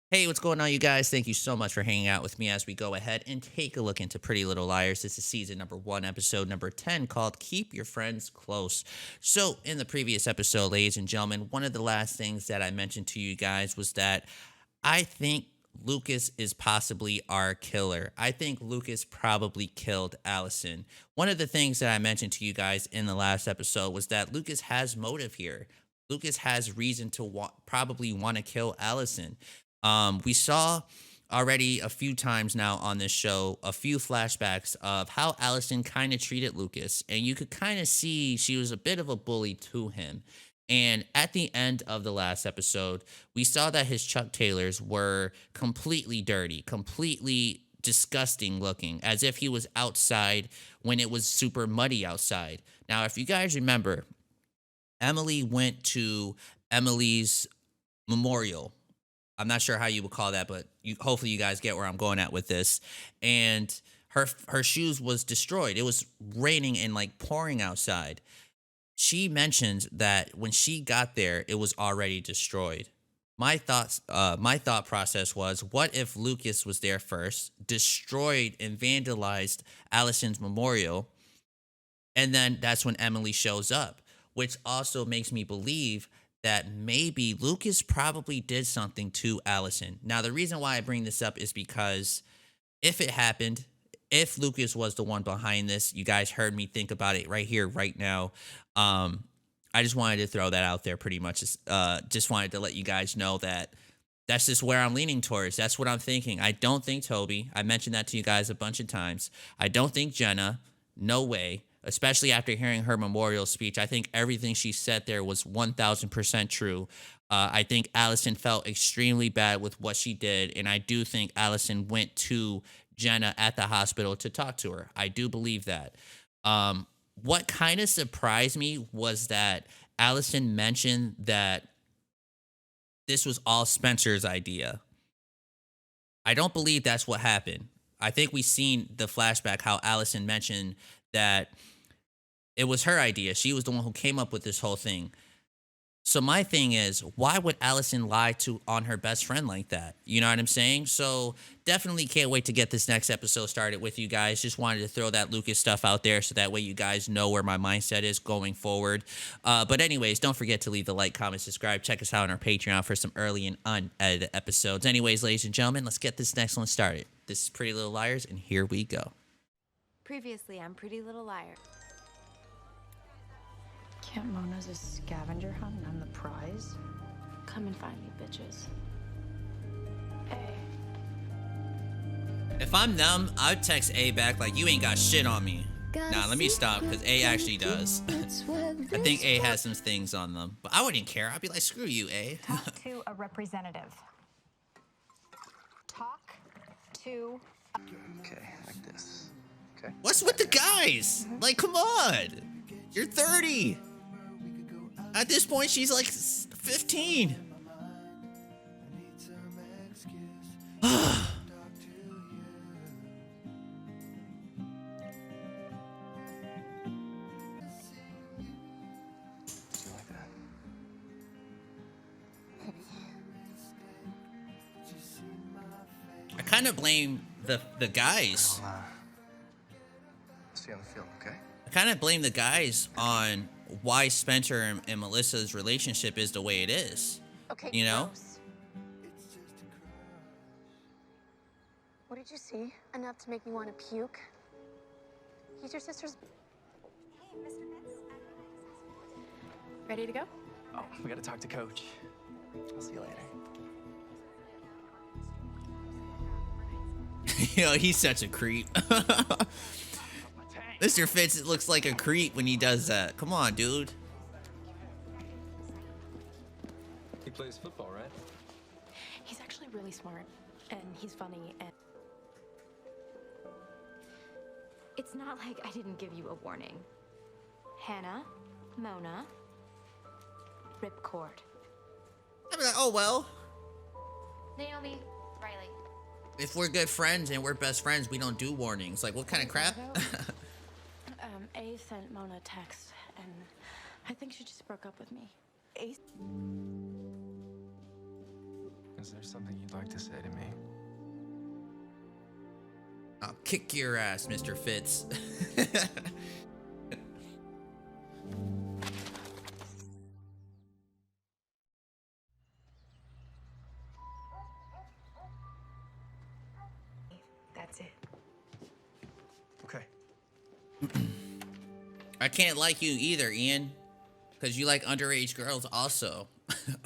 Hey, what's going on, you guys? Thank you so much for hanging out with me as we go ahead and take a look into Pretty Little Liars. This is season number 1, episode number 10, called Keep Your Friends Close. So, in the previous episode, ladies and gentlemen, one of the last things that I mentioned to you guys was that I think Lucas is possibly our killer. I think Lucas probably killed Allison. One of the things that I mentioned to you guys in the last episode was that Lucas has motive here. Lucas has reason to probably want to kill Allison. We saw already a few times now on this show a few flashbacks of how Allison kind of treated Lucas, and you could kind of see she was a bit of a bully to him. And at the end of the last episode, we saw that his Chuck Taylors were completely dirty, completely disgusting looking, as if he was outside when it was super muddy outside. Now, if you guys remember, Emily went to Emily's memorial. I'm not sure how you would call that, but hopefully you guys get where I'm going at with this. And her shoes was destroyed. It was raining and like pouring outside. She mentioned that when she got there, it was already destroyed. My thought process was, what if Lucas was there first, destroyed and vandalized Allison's memorial, and then that's when Emily shows up, which also makes me believe that maybe Lucas probably did something to Allison. Now, the reason why I bring this up is because if it happened, if Lucas was the one behind this, you guys heard me think about it right here, right now. I just wanted to throw that out there pretty much. Just wanted to let you guys know that that's just where I'm leaning towards. That's what I'm thinking. I don't think Toby. I mentioned that to you guys a bunch of times. I don't think Jenna. No way. Especially after hearing her memorial speech, I think everything she said there was 1000% true. I think Allison felt extremely bad with what she did, and I do think Allison went to Jenna at the hospital to talk to her. I do believe that. What kind of surprised me was that Allison mentioned that this was all Spencer's idea. I don't believe that's what happened. I think we seen the flashback how Allison mentioned that it was her idea. She was the one who came up with this whole thing. So my thing is, why would Allison lie to on her best friend like that? You know what I'm saying? So definitely can't wait to get this next episode started with you guys. Just wanted to throw that Lucas stuff out there so that way you guys know where my mindset is going forward. But anyways, don't forget to leave the like, comment, subscribe. Check us out on our Patreon for some early and unedited episodes. Anyways, ladies and gentlemen, let's get this next one started. This is Pretty Little Liars, and here we go. Previously on Pretty Little Liar. Can't Mona's a scavenger hunt and I'm the prize? Come and find me, bitches. Hey. If I'm them, I'd text A back like, you ain't got shit on me. Nah, let me stop, because A actually does. I think A has some things on them. But I wouldn't care. I'd be like, screw you, A. Talk to a representative. Talk to... Okay, like this. Okay. What's with the guys? Like, come on. You're 30. At this point, she's like 15. Do you like that? I kind of blame the guys. See you on the field, okay? I kind of blame the guys on why Spencer and Melissa's relationship is the way it is. Okay, You know? gross. What did you see? Enough to make me want to puke? He's your sister's... Hey, Mr. Vince. Ready to go? Oh, we gotta talk to Coach. I'll see you later. You know, he's such a creep. Mr. Fitz looks like a creep when he does that. Come on, dude. He plays football, right? He's actually really smart, and he's funny, and... It's not like I didn't give you a warning. Hannah, Mona, ripcord. I'd be like, oh, well. Naomi, Riley. If we're good friends and we're best friends, we don't do warnings. Like, what kind of crap? A sent Mona a text, and I think she just broke up with me. A... Is there something you'd like to say to me? I'll kick your ass, Mr. Fitz. That's it. Okay. I can't like you either, Ian. Because you like underage girls also. Since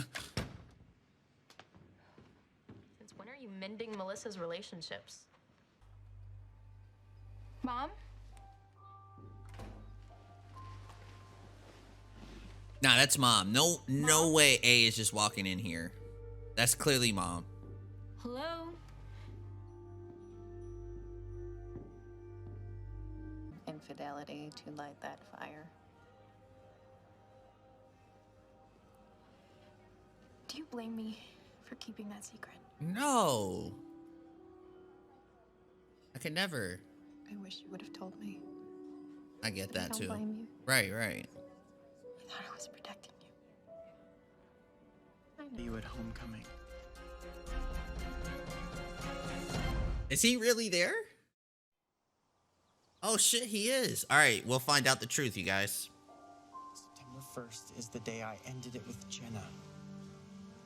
when are you mending Melissa's relationships? Mom? Nah, that's mom. No way A is just walking in here. That's clearly mom. Hello? Infidelity to light that fire. Do you blame me for keeping that secret? No. I could never. I wish you would have told me. I get that I don't too. blame you. Right. I thought I was protecting you. I know. You at homecoming. Is he really there? Oh shit, he is. All right, we'll find out the truth, you guys. September 1st is the day I ended it with Jenna.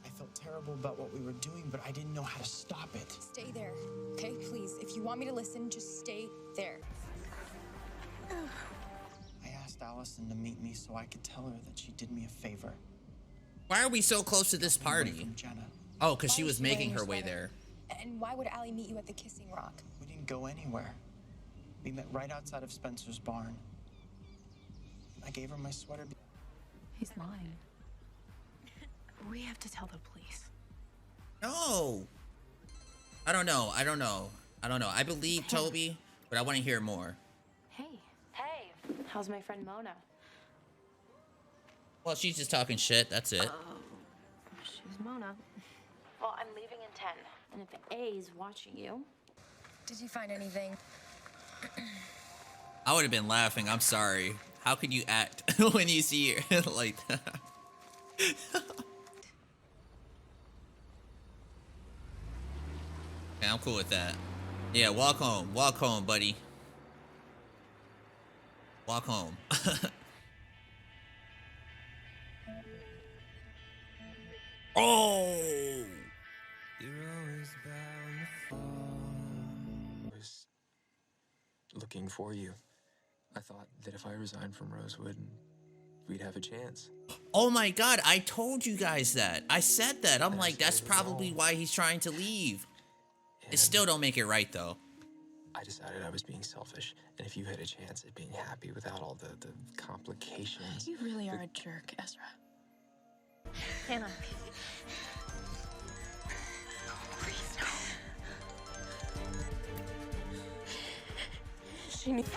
I felt terrible about what we were doing, but I didn't know how to stop it. Stay there, okay? Please, if you want me to listen, just stay there. I asked Allison to meet me so I could tell her that she did me a favor. Why are we so close to this Away party? from Jenna. Oh, because she Why was is she wearing making your her way sweater? there. And why would Allie meet you at the Kissing Rock? We didn't go anywhere. We met right outside of Spencer's barn. I gave her my sweater. He's lying. We have to tell the police. No. I don't know. I believe Toby, but I want to hear more. Hey. Hey. How's my friend Mona? Well, she's just talking shit. That's it. She's Mona. Well, I'm leaving in 10. And if A's watching you... Did you find anything? I would have been laughing. I'm sorry. How could you act when you see her like that? Yeah, I'm cool with that. Yeah, walk home. Walk home, buddy. Walk home. Oh! I was looking for you. I thought that if I resigned from Rosewood, we'd have a chance. Oh my god, I told you guys that. I said that. I'm I like, that's decided to probably go. why he's trying to leave. It And still don't make it right, though. I decided I was being selfish, and if you had a chance at being happy without all the complications. You really are a jerk, Ezra. Hannah. Please, no. She needs...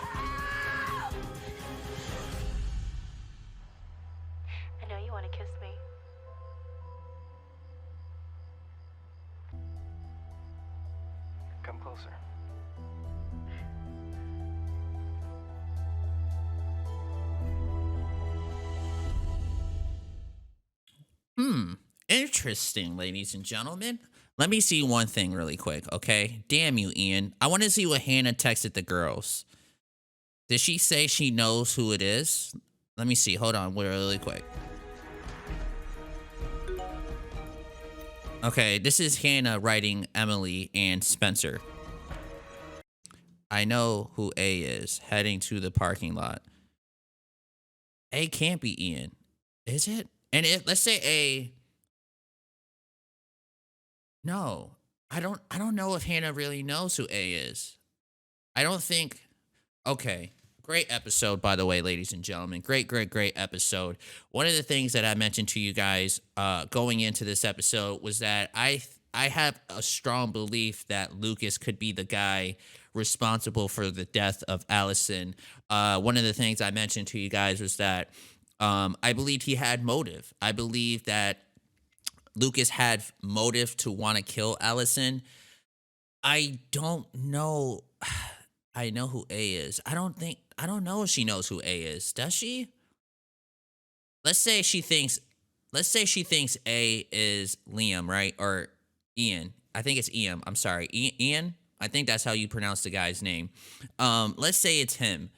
I know you want to kiss me. Come closer. Interesting, ladies and gentlemen. Let me see one thing really quick, okay? Damn you, Ian. I want to see what Hannah texted the girls. Did she say she knows who it is? Let me see. Hold on really quick. Okay, this is Hannah writing Emily and Spencer. I know who A is. Heading to the parking lot. A can't be Ian. Is it? And if let's say A... No, I don't know if Hannah really knows who A is. I don't think. Okay, great episode, by the way, ladies and gentlemen. Great episode. One of the things that I mentioned to you guys going into this episode was that I have a strong belief that Lucas could be the guy responsible for the death of Allison. One of the things I mentioned to you guys was that I believed he had motive. I believe that Lucas had motive to want to kill Allison. I don't know. I know who A is. I don't know if she knows who A is. Does she? Let's say she thinks A is Liam, right? Or Ian. I think it's Ian. I'm sorry. Ian? I think that's how you pronounce the guy's name. Let's say it's him.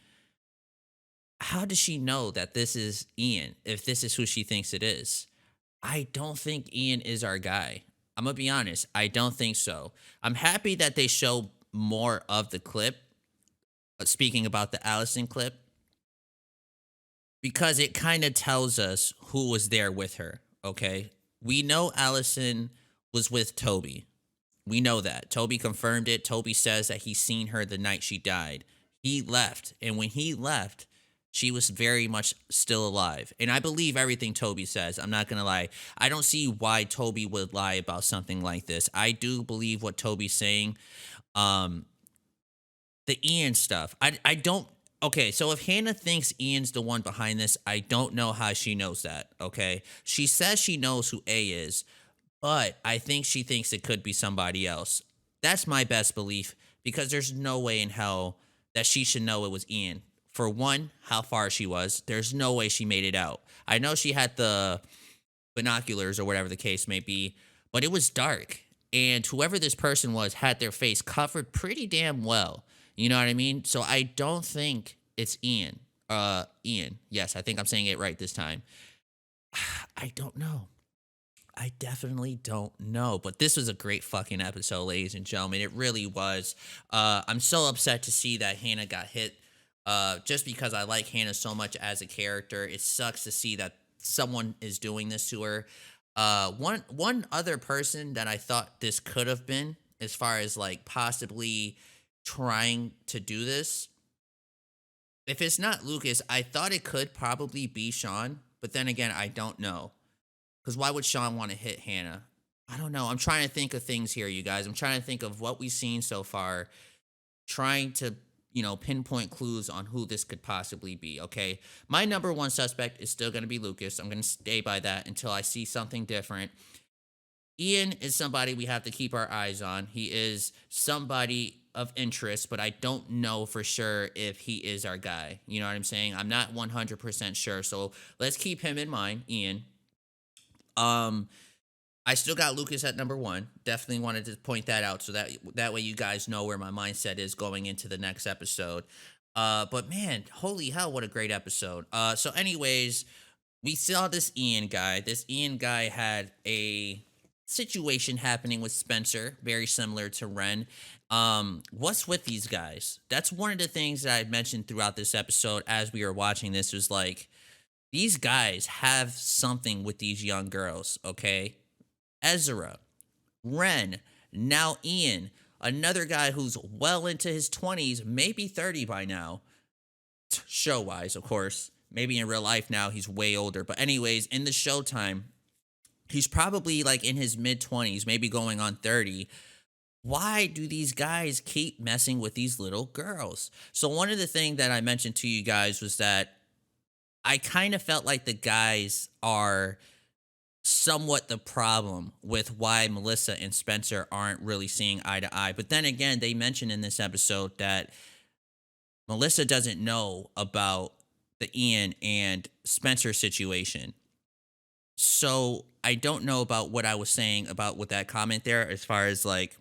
How does she know that this is Ian if this is who she thinks it is? I don't think Ian is our guy. I'm gonna be honest. I don't think so. I'm happy that they show more of the clip. Speaking about the Allison clip, because it kind of tells us who was there with her. Okay, we know Allison was with Toby. We know that. Toby confirmed it. Toby says that he seen her the night she died. He left, and when he left, she was very much still alive. And I believe everything Toby says. I'm not going to lie. I don't see why Toby would lie about something like this. I do believe what Toby's saying. Um, the Ian stuff. I don't. Okay, so if Hannah thinks Ian's the one behind this, I don't know how she knows that. Okay, she says she knows who A is, but I think she thinks it could be somebody else. That's my best belief because there's no way in hell that she should know it was Ian. For one, how far she was, there's no way she made it out. I know she had the binoculars or whatever the case may be, but it was dark. And whoever this person was had their face covered pretty damn well. You know what I mean? So I don't think it's Ian. Ian. Yes, I think I'm saying it right this time. I don't know. I definitely don't know, but this was a great fucking episode, ladies and gentlemen. It really was. I'm so upset to see that Hannah got hit. Just because I like Hannah so much as a character, it sucks to see that someone is doing this to her. One other person that I thought this could have been, as far as like possibly trying to do this, if it's not Lucas, I thought it could probably be Sean, but then again, I don't know. Because why would Sean want to hit Hannah? I don't know. I'm trying to think of things here, you guys. I'm trying to think of what we've seen so far, trying to, pinpoint clues on who this could possibly be, okay? My number one suspect is still going to be Lucas. I'm going to stay by that until I see something different. Ian is somebody we have to keep our eyes on. He is somebody of interest, but I don't know for sure if he is our guy. You know what I'm saying? I'm not 100% sure, so let's keep him in mind, Ian. I still got Lucas at number one. Definitely wanted to point that out so that way you guys know where my mindset is going into the next episode. But man, holy hell, what a great episode. So anyways, we saw this Ian guy. This Ian guy had a situation happening with Spencer, very similar to Ren. What's with these guys? That's one of the things that I mentioned throughout this episode as we were watching this was like, these guys have something with these young girls, okay? Ezra, Ren, now Ian, another guy who's well into his 20s, maybe 30 by now, show-wise, of course. Maybe in real life now he's way older. But anyways, in the showtime, he's probably like in his mid-20s, maybe going on 30. Why do these guys keep messing with these little girls? So one of the things that I mentioned to you guys was that I kind of felt like the guys are somewhat the problem with why Melissa and Spencer aren't really seeing eye to eye. But then again, they mentioned in this episode that Melissa doesn't know about the Ian and Spencer situation. So I don't know about what I was saying about with that comment there, as far as like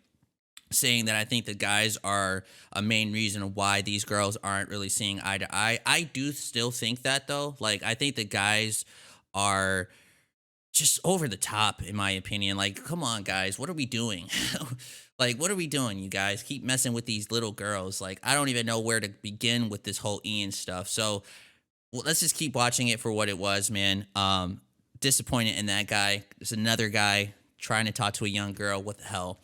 saying that I think the guys are a main reason why these girls aren't really seeing eye to eye. I do still think that though. Like, I think the guys are just over the top, in my opinion. Like, come on, guys, what are we doing? Like, what are we doing, you guys? Keep messing with these little girls. Like, I don't even know where to begin with this whole Ian stuff. So let's just keep watching it for what it was, man. Disappointed in that guy. There's another guy trying to talk to a young girl. What the hell?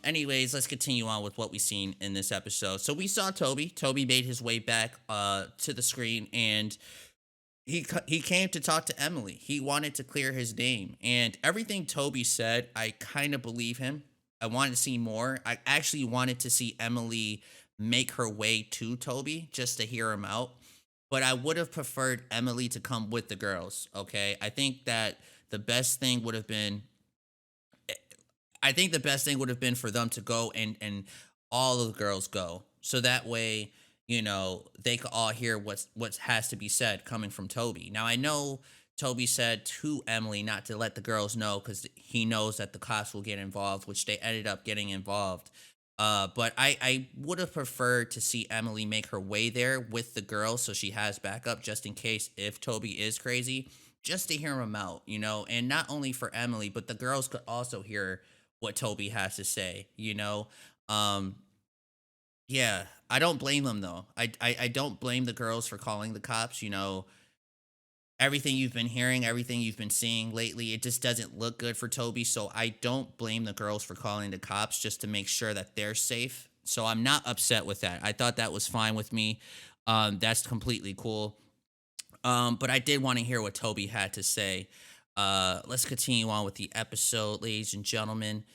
Anyways, let's continue on with what we've seen in this episode. So we saw Toby. Toby made his way back to the screen, and he came to talk to Emily. He wanted to clear his name, and everything Toby said, I kind of believe him. I wanted to see more. I actually wanted to see Emily make her way to Toby just to hear him out, but I would have preferred Emily to come with the girls, okay? I think the best thing would have been for them to go and all of the girls go. So that way, they could all hear what has to be said coming from Toby. Now, I know Toby said to Emily not to let the girls know because he knows that the cops will get involved, which they ended up getting involved. But I would have preferred to see Emily make her way there with the girls so she has backup just in case if Toby is crazy, just to hear him out, and not only for Emily, but the girls could also hear what Toby has to say, Um, yeah, I don't blame them though. I don't blame the girls for calling the cops, everything you've been hearing, everything you've been seeing lately, it just doesn't look good for Toby. So I don't blame the girls for calling the cops just to make sure that they're safe. So I'm not upset with that. I thought that was fine with me. That's completely cool. But I did want to hear what Toby had to say. Let's continue on with the episode, ladies and gentlemen.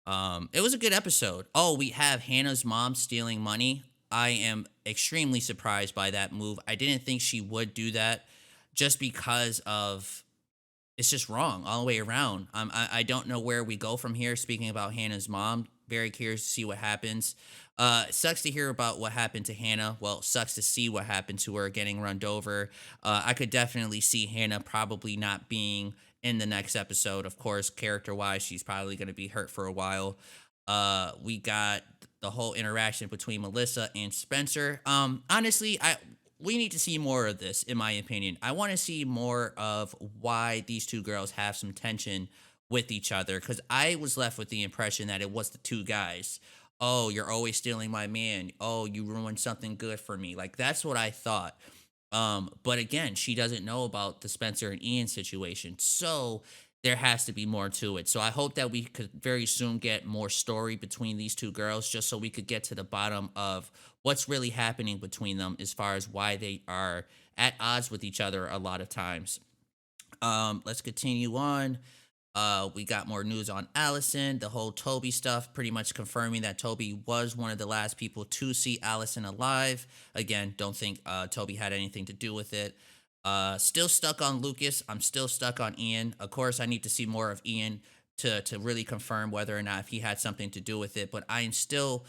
It was a good episode. Oh, we have Hannah's mom stealing money. I am extremely surprised by that move. I didn't think she would do that just because of it's just wrong all the way around. I don't know where we go from here. Speaking about Hannah's mom, very curious to see what happens. Sucks to hear about what happened to Hannah. Well, sucks to see what happened to her getting run over. I could definitely see Hannah probably not being in the next episode. Of course, character wise, she's probably going to be hurt for a while. We got the whole interaction between Melissa and Spencer. Honestly, we need to see more of this, in my opinion. I want to see more of why these two girls have some tension with each other because I was left with the impression that it was the two guys. Oh, you're always stealing my man. Oh, you ruined something good for me. Like that's what I thought. But again, she doesn't know about the Spencer and Ian situation. So there has to be more to it. So I hope that we could very soon get more story between these two girls just so we could get to the bottom of what's really happening between them as far as why they are at odds with each other a lot of times. Let's continue on. We got more news on Allison, the whole Toby stuff, pretty much confirming that Toby was one of the last people to see Allison alive. Again, don't think Toby had anything to do with it. Still stuck on Lucas. I'm still stuck on Ian. Of course, I need to see more of Ian to really confirm whether or not if he had something to do with it. But I'm still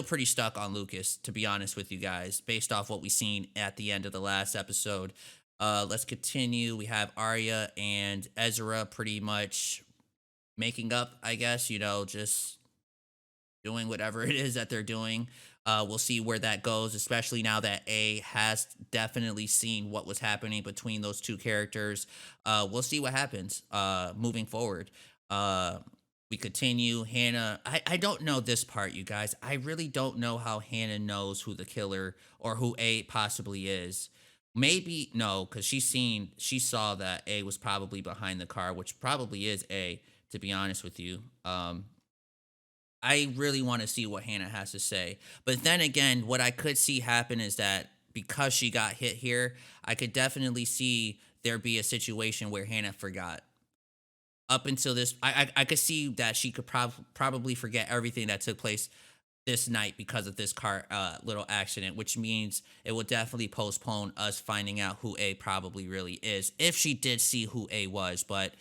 pretty stuck on Lucas, to be honest with you guys, based off what we seen at the end of the last episode. Let's continue. We have Arya and Ezra pretty much making up, I guess, just doing whatever it is that they're doing. We'll see where that goes, especially now that A has definitely seen what was happening between those two characters. We'll see what happens moving forward. We continue. Hannah, I don't know this part, you guys. I really don't know how Hannah knows who the killer or who A possibly is. Maybe no, because she saw that A was probably behind the car, which probably is A, to be honest with you. I really want to see what Hannah has to say. But then again, what I could see happen is that because she got hit here, I could definitely see there be a situation where Hannah forgot. Up until this, I could see that she could probably forget everything that took place this night because of this car little accident, which means it will definitely postpone us finding out who A probably really is, if she did see who A was. But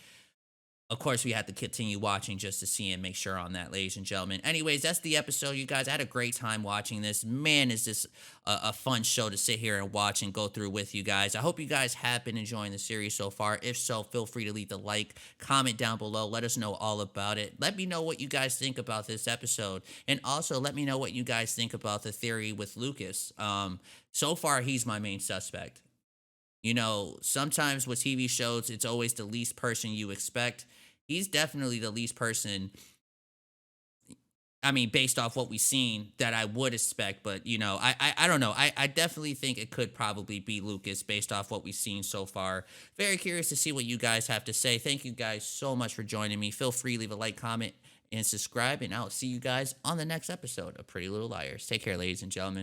of course, we have to continue watching just to see and make sure on that, ladies and gentlemen. Anyways, that's the episode, you guys. I had a great time watching this. Man, is this a fun show to sit here and watch and go through with you guys. I hope you guys have been enjoying the series so far. If so, feel free to leave the like, comment down below. Let us know all about it. Let me know what you guys think about this episode. And also, let me know what you guys think about the theory with Lucas. So far, he's my main suspect. Sometimes with TV shows, it's always the least person you expect. He's definitely the least person, I mean, based off what we've seen, that I would expect. But, I don't know. I definitely think it could probably be Lucas based off what we've seen so far. Very curious to see what you guys have to say. Thank you guys so much for joining me. Feel free to leave a like, comment, and subscribe. And I'll see you guys on the next episode of Pretty Little Liars. Take care, ladies and gentlemen.